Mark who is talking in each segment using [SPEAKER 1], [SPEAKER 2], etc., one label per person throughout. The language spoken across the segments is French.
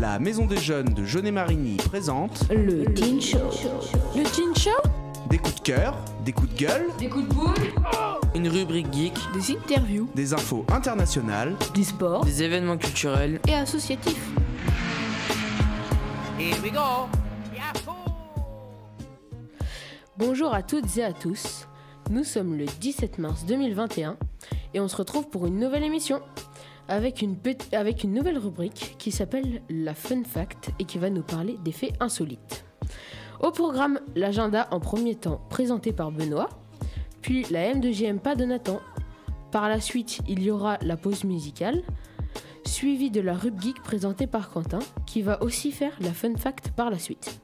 [SPEAKER 1] La Maison des Jeunes de Jaunet-Marigny présente
[SPEAKER 2] le Teen Show.
[SPEAKER 3] Le Teen Show.
[SPEAKER 1] des coups de cœur, des coups de gueule,
[SPEAKER 3] Des coups de boule.
[SPEAKER 4] Une rubrique geek,
[SPEAKER 3] Des interviews.
[SPEAKER 1] des infos internationales.
[SPEAKER 2] Du sport
[SPEAKER 4] des événements culturels.
[SPEAKER 3] Et associatifs. Bonjour à toutes et à tous. Nous sommes le 17 mars 2021 et on se retrouve pour une nouvelle émission avec une nouvelle rubrique qui s'appelle la Fun Fact et qui va nous parler des faits insolites. Au programme, l'agenda en premier temps présenté par Benoît, puis la M2JM pas de Nathan. Par la suite, il y aura la pause musicale, suivie de la rubrique geek présentée par Quentin, qui va aussi faire la Fun Fact par la suite.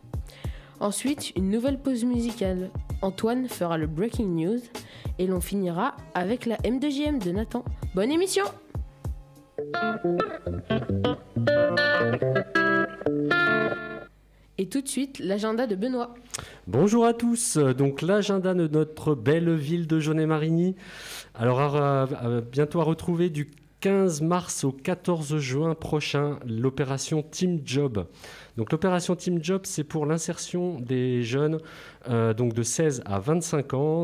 [SPEAKER 3] Ensuite, une nouvelle pause musicale. Antoine fera le Breaking News et l'on finira avec la M2JM de Nathan. Bonne émission! Et tout de suite, l'agenda de Benoît.
[SPEAKER 5] Bonjour à tous, donc l'agenda de notre belle ville de Jaunet-Marigny. Alors bientôt à retrouver du 15 mars au 14 juin prochain, l'opération Team Job. Donc l'opération Team Job, c'est pour l'insertion des jeunes donc de 16 à 25 ans.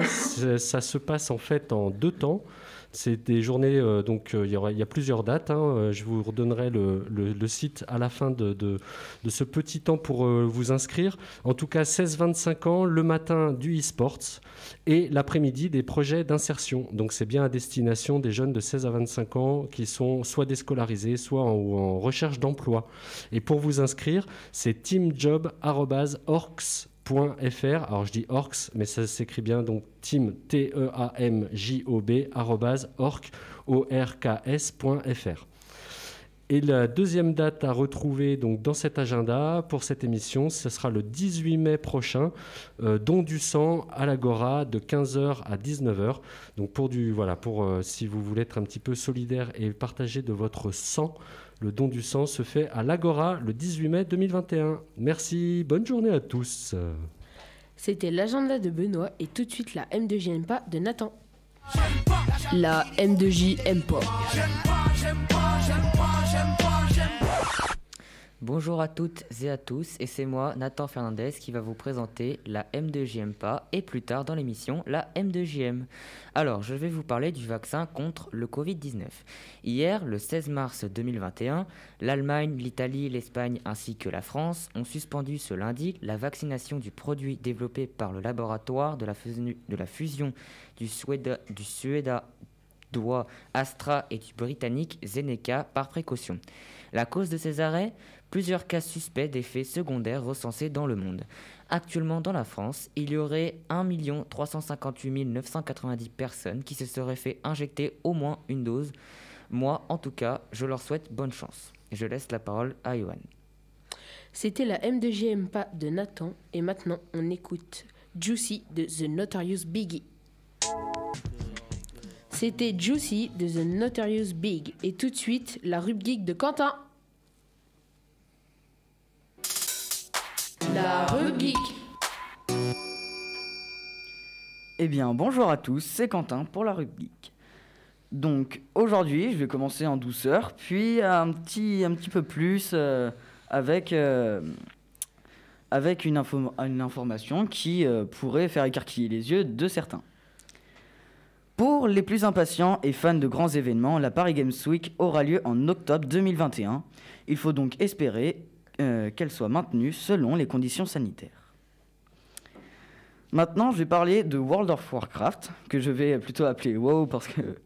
[SPEAKER 5] Ça se passe en fait en 2 temps. C'est des journées, il y a plusieurs dates. Je vous redonnerai le site à la fin de ce petit temps pour vous inscrire. En tout cas, 16-25 ans, le matin du e-sports et l'après-midi des projets d'insertion. Donc c'est bien à destination des jeunes de 16 à 25 ans qui sont soit déscolarisés, soit en recherche d'emploi. Et pour vous inscrire, c'est teamjob@orcs.fr. Alors je dis orcs, mais ça s'écrit bien, donc team, teamjob, orks.fr. Et la deuxième date à retrouver donc dans cet agenda pour cette émission, ce sera le 18 mai prochain, don du sang à l'Agora de 15h à 19h. Donc pour si vous voulez être un petit peu solidaire et partager de votre sang, le don du sang se fait à l'Agora le 18 mai 2021. Merci, bonne journée à tous.
[SPEAKER 3] C'était l'agenda de Benoît et tout de suite la M2JM pas de Nathan. La M2JM pas.
[SPEAKER 4] Bonjour à toutes et à tous, et c'est moi, Nathan Fernandez, qui va vous présenter la M2JM pas et plus tard dans l'émission, la M2JM. Alors, je vais vous parler du vaccin contre le Covid-19. Hier, le 16 mars 2021, l'Allemagne, l'Italie, l'Espagne ainsi que la France ont suspendu ce lundi la vaccination du produit développé par le laboratoire de la fusion du suédois Astra et du britannique Zeneca par précaution. La cause de ces arrêts ? Plusieurs cas suspects d'effets secondaires recensés dans le monde. Actuellement dans la France, il y aurait 1 358 990 personnes qui se seraient fait injecter au moins une dose. Moi, en tout cas, je leur souhaite bonne chance. Je laisse la parole à Johan.
[SPEAKER 3] C'était la M2JM pas de Nathan et maintenant on écoute Juicy de The Notorious Big. C'était Juicy de The Notorious Big et tout de suite la rubrique geek de Quentin. La rubrique.
[SPEAKER 6] Eh bien, bonjour à tous, c'est Quentin pour la rubrique. Donc, aujourd'hui, je vais commencer en douceur, puis un petit peu plus avec une information qui pourrait faire écarquiller les yeux de certains. Pour les plus impatients et fans de grands événements, la Paris Games Week aura lieu en octobre 2021. Il faut donc espérer qu'elle soit maintenue selon les conditions sanitaires. Maintenant, je vais parler de World of Warcraft, que je vais plutôt appeler WoW parce que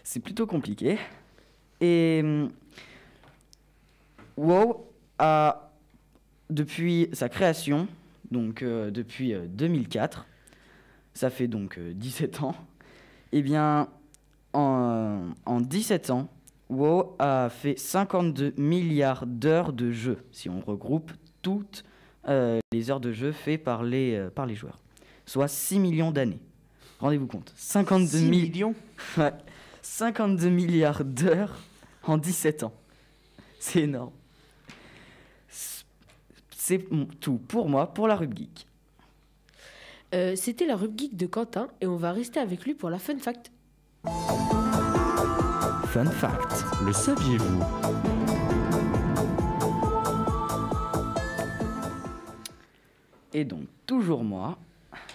[SPEAKER 6] c'est plutôt compliqué. Et WoW a, depuis sa création, donc depuis 2004, ça fait donc 17 ans, eh bien, en 17 ans, WoW a fait 52 milliards d'heures de jeu, si on regroupe toutes les heures de jeu faites par les joueurs. Soit 6 millions d'années. Rendez-vous compte.
[SPEAKER 1] 6 millions
[SPEAKER 6] Ouais, 52 milliards d'heures en 17 ans. C'est énorme. C'est tout pour moi, pour la rubrique geek.
[SPEAKER 3] C'était la rubrique geek de Quentin et on va rester avec lui pour la Fun Fact.
[SPEAKER 6] Fun Fact.
[SPEAKER 5] Le saviez-vous ?
[SPEAKER 6] Et donc, toujours moi.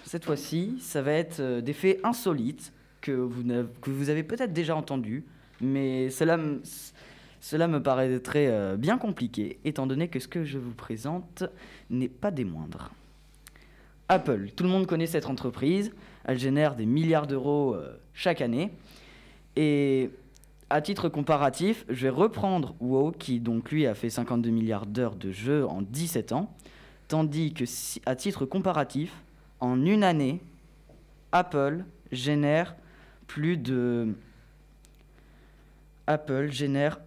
[SPEAKER 6] Cette fois-ci, ça va être des faits insolites que vous avez peut-être déjà entendus, mais cela me paraîtrait bien compliqué, étant donné que ce que je vous présente n'est pas des moindres. Apple, tout le monde connaît cette entreprise, elle génère des milliards d'euros chaque année, et à titre comparatif, je vais reprendre WoW, qui donc lui a fait 52 milliards d'heures de jeu en 17 ans, tandis que à titre comparatif, en une année, Apple génère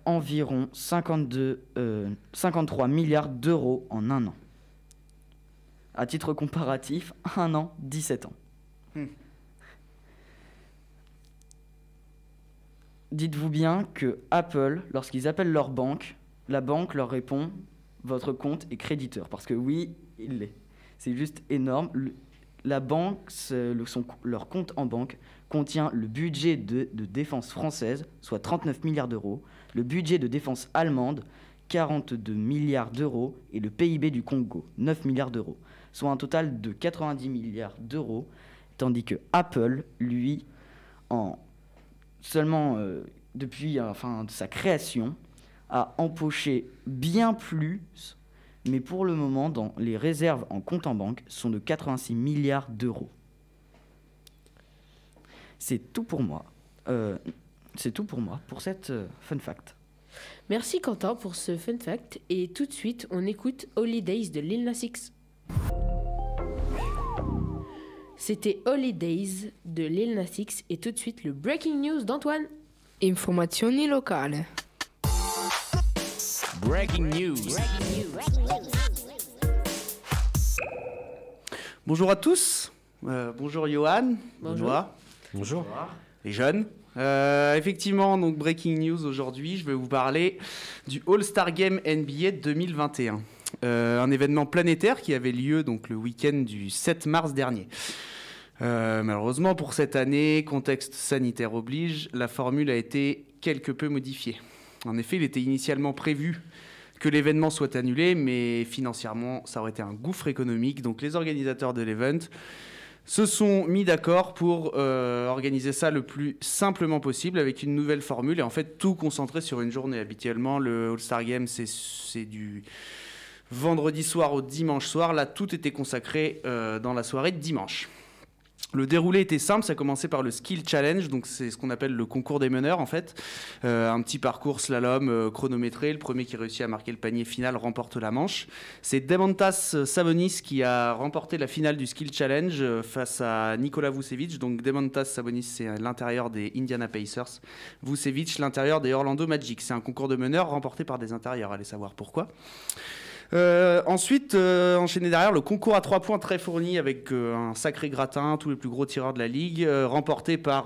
[SPEAKER 6] environ 53 milliards d'euros en un an. À titre comparatif, un an, 17 ans. Dites-vous bien que Apple, lorsqu'ils appellent leur banque, la banque leur répond « Votre compte est créditeur ». Parce que oui, il l'est. C'est juste énorme. La banque, leur compte en banque contient le budget de défense française, soit 39 milliards d'euros, le budget de défense allemande, 42 milliards d'euros, et le PIB du Congo, 9 milliards d'euros, soit un total de 90 milliards d'euros, tandis que Apple, lui, depuis sa création, a empoché bien plus, mais pour le moment, dans les réserves en compte en banque, sont de 86 milliards d'euros. C'est tout pour moi. Pour cette fun fact.
[SPEAKER 3] Merci Quentin pour ce fun fact. Et tout de suite, on écoute Holidays de Lil Nas X. C'était Holidays de Lil Nas X. Et tout de suite, le breaking news d'Antoine.
[SPEAKER 2] Informazioni locali.
[SPEAKER 1] Breaking news. Bonjour à tous. Bonjour Johan.
[SPEAKER 3] Bonjour.
[SPEAKER 1] Benoît.
[SPEAKER 5] Bonjour.
[SPEAKER 1] Les jeunes. Effectivement, donc breaking news aujourd'hui, je vais vous parler du All-Star Game NBA 2021. Un événement planétaire qui avait lieu donc le week-end du 7 mars dernier. Malheureusement pour cette année, contexte sanitaire oblige, la formule a été quelque peu modifiée. En effet, il était initialement prévu que l'événement soit annulé, mais financièrement, ça aurait été un gouffre économique. Donc les organisateurs de l'event se sont mis d'accord pour organiser ça le plus simplement possible avec une nouvelle formule et en fait tout concentré sur une journée. Habituellement, le All-Star Game, c'est du vendredi soir au dimanche soir. Là, tout était consacré dans la soirée de dimanche. Le déroulé était simple, ça commençait par le Skill Challenge, donc c'est ce qu'on appelle le concours des meneurs en fait. Un petit parcours slalom chronométré, le premier qui réussit à marquer le panier final remporte la manche. C'est Demontas Sabonis qui a remporté la finale du Skill Challenge face à Nikola Vucevic. Donc Demontas Sabonis, c'est l'intérieur des Indiana Pacers, Vucevic l'intérieur des Orlando Magic. C'est un concours de meneurs remporté par des intérieurs, allez savoir pourquoi. Ensuite, enchaîné derrière, le concours à 3 points très fourni avec un sacré gratin, tous les plus gros tireurs de la ligue, remporté par,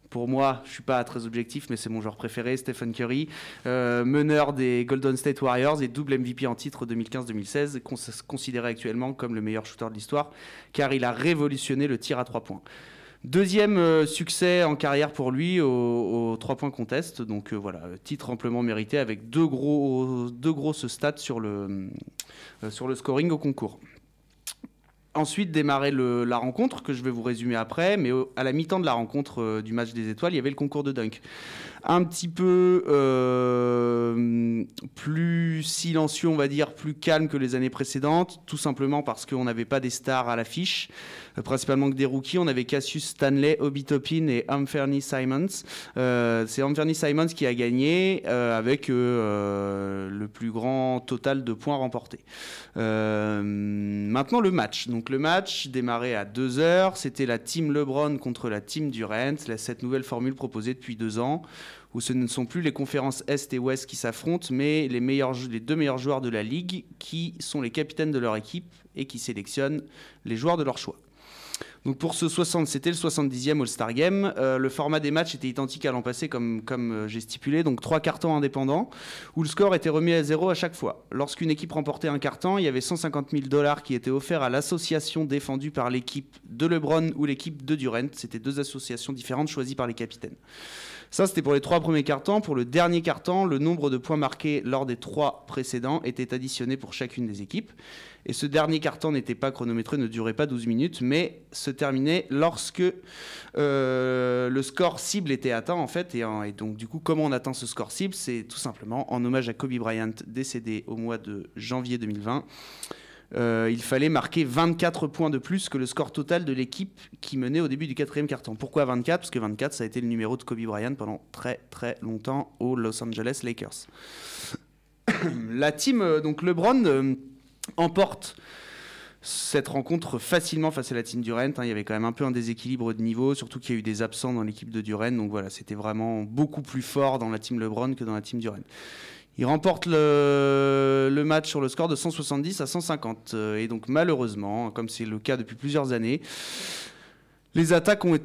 [SPEAKER 1] pour moi, je ne suis pas très objectif, mais c'est mon joueur préféré, Stephen Curry, meneur des Golden State Warriors et double MVP en titre 2015-2016, considéré actuellement comme le meilleur shooter de l'histoire, car il a révolutionné le tir à 3 points. Deuxième succès en carrière pour lui au 3 points contest. Donc voilà, titre amplement mérité avec deux grosses stats sur le scoring au concours. Ensuite, démarrer la rencontre, que je vais vous résumer après, mais à la mi-temps de la rencontre du match des étoiles, il y avait le concours de dunk. Un petit peu plus silencieux, on va dire, plus calme que les années précédentes, tout simplement parce qu'on n'avait pas des stars à l'affiche, principalement que des rookies. On avait Cassius Stanley, Obi Toppin et Anthony Simons. C'est Anthony Simons qui a gagné avec le plus grand total de points remportés. Maintenant, le match. Donc le match démarrait à 2h. C'était la team LeBron contre la team Durant. Cette nouvelle formule proposée depuis 2 ans, où ce ne sont plus les conférences Est et Ouest qui s'affrontent, mais les 2 meilleurs joueurs de la Ligue qui sont les capitaines de leur équipe et qui sélectionnent les joueurs de leur choix. Donc pour c'était le 70e All-Star Game. Le format des matchs était identique à l'an passé, comme j'ai stipulé, donc 3 cartons indépendants, où le score était remis à 0 à chaque fois. Lorsqu'une équipe remportait un carton, il y avait $150 000 qui étaient offerts à l'association défendue par l'équipe de LeBron ou l'équipe de Durant. C'était 2 associations différentes choisies par les capitaines. Ça, c'était pour les 3 premiers cartons. Pour le dernier carton, le nombre de points marqués lors des 3 précédents était additionné pour chacune des équipes. Et ce dernier carton n'était pas chronométré, ne durait pas 12 minutes, mais se terminait lorsque le score cible était atteint, en fait. Et donc, du coup, comment on atteint ce score cible ? C'est tout simplement en hommage à Kobe Bryant, décédé au mois de janvier 2020. Il fallait marquer 24 points de plus que le score total de l'équipe qui menait au début du 4e quart-temps. Pourquoi 24 ? Parce que 24, ça a été le numéro de Kobe Bryant pendant très très longtemps aux Los Angeles Lakers. La team, donc LeBron, emporte cette rencontre facilement face à la team Durant. Il y avait quand même un peu un déséquilibre de niveau, surtout qu'il y a eu des absents dans l'équipe de Durant. Donc voilà, c'était vraiment beaucoup plus fort dans la team LeBron que dans la team Durant. Il remporte le match sur le score de 170 à 150. Et donc malheureusement, comme c'est le cas depuis plusieurs années, les attaques ont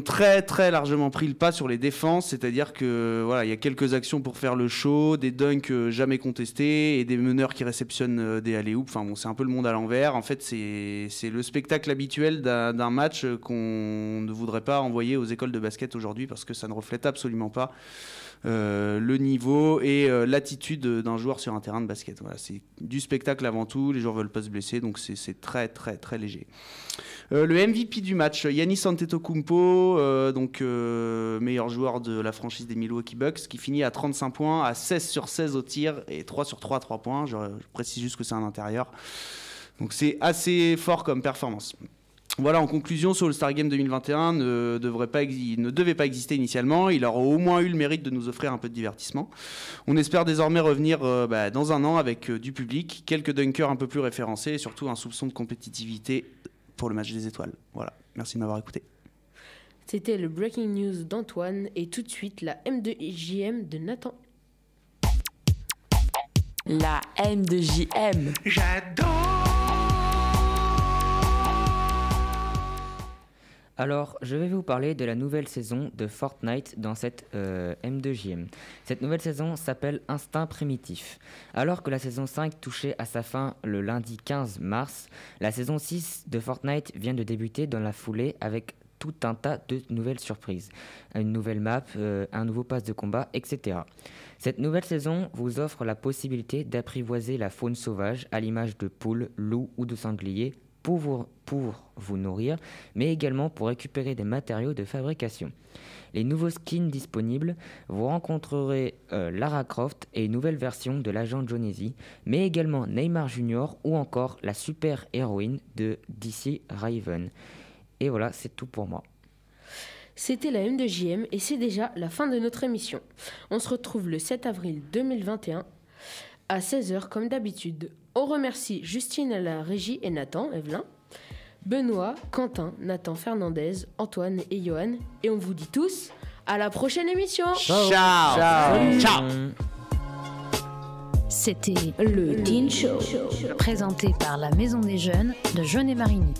[SPEAKER 1] très très largement pris le pas sur les défenses. C'est-à-dire que voilà, il y a quelques actions pour faire le show, des dunks jamais contestés et des meneurs qui réceptionnent des alley-oops. Enfin bon, c'est un peu le monde à l'envers. En fait, c'est le spectacle habituel d'un match qu'on ne voudrait pas envoyer aux écoles de basket aujourd'hui parce que ça ne reflète absolument pas le niveau et l'attitude d'un joueur sur un terrain de basket. Voilà, c'est du spectacle avant tout, les joueurs veulent pas se blesser, donc c'est très très très léger. Le MVP du match, Giannis Antetokounmpo, meilleur joueur de la franchise des Milwaukee Bucks, qui finit à 35 points, à 16 sur 16 au tir et 3 sur 3 à 3 points. Je précise juste que c'est un intérieur. Donc c'est assez fort comme performance. Voilà, en conclusion, ce All-Star Game 2021 ne devait pas exister initialement. Il aura au moins eu le mérite de nous offrir un peu de divertissement. On espère désormais revenir dans un an avec du public, quelques dunkers un peu plus référencés et surtout un soupçon de compétitivité pour le match des étoiles. Voilà, merci de m'avoir écouté.
[SPEAKER 3] C'était le Breaking News d'Antoine et tout de suite la M2JM de Nathan.
[SPEAKER 7] La M2JM.
[SPEAKER 8] J'adore.
[SPEAKER 4] Alors, je vais vous parler de la nouvelle saison de Fortnite dans cette M2JM. Cette nouvelle saison s'appelle Instinct Primitif. Alors que la saison 5 touchait à sa fin le lundi 15 mars, la saison 6 de Fortnite vient de débuter dans la foulée avec tout un tas de nouvelles surprises. Une nouvelle map, un nouveau pass de combat, etc. Cette nouvelle saison vous offre la possibilité d'apprivoiser la faune sauvage à l'image de poules, loups ou de sangliers pour vous nourrir, mais également pour récupérer des matériaux de fabrication. Les nouveaux skins disponibles, vous rencontrerez Lara Croft et une nouvelle version de l'agent Jonesy, mais également Neymar Jr. ou encore la super héroïne de DC Raven. Et voilà, c'est tout pour moi.
[SPEAKER 3] C'était la M2JM et c'est déjà la fin de notre émission. On se retrouve le 7 avril 2021 à 16h comme d'habitude. On remercie Justine à la régie et Nathan, Evelyn, Benoît, Quentin, Nathan Fernandez, Antoine et Johan. Et on vous dit tous à la prochaine émission.
[SPEAKER 1] Ciao.
[SPEAKER 6] Ciao.
[SPEAKER 1] Ciao.
[SPEAKER 9] C'était le Teen Show, présenté par la Maison des Jeunes de Jeunet-Marigny.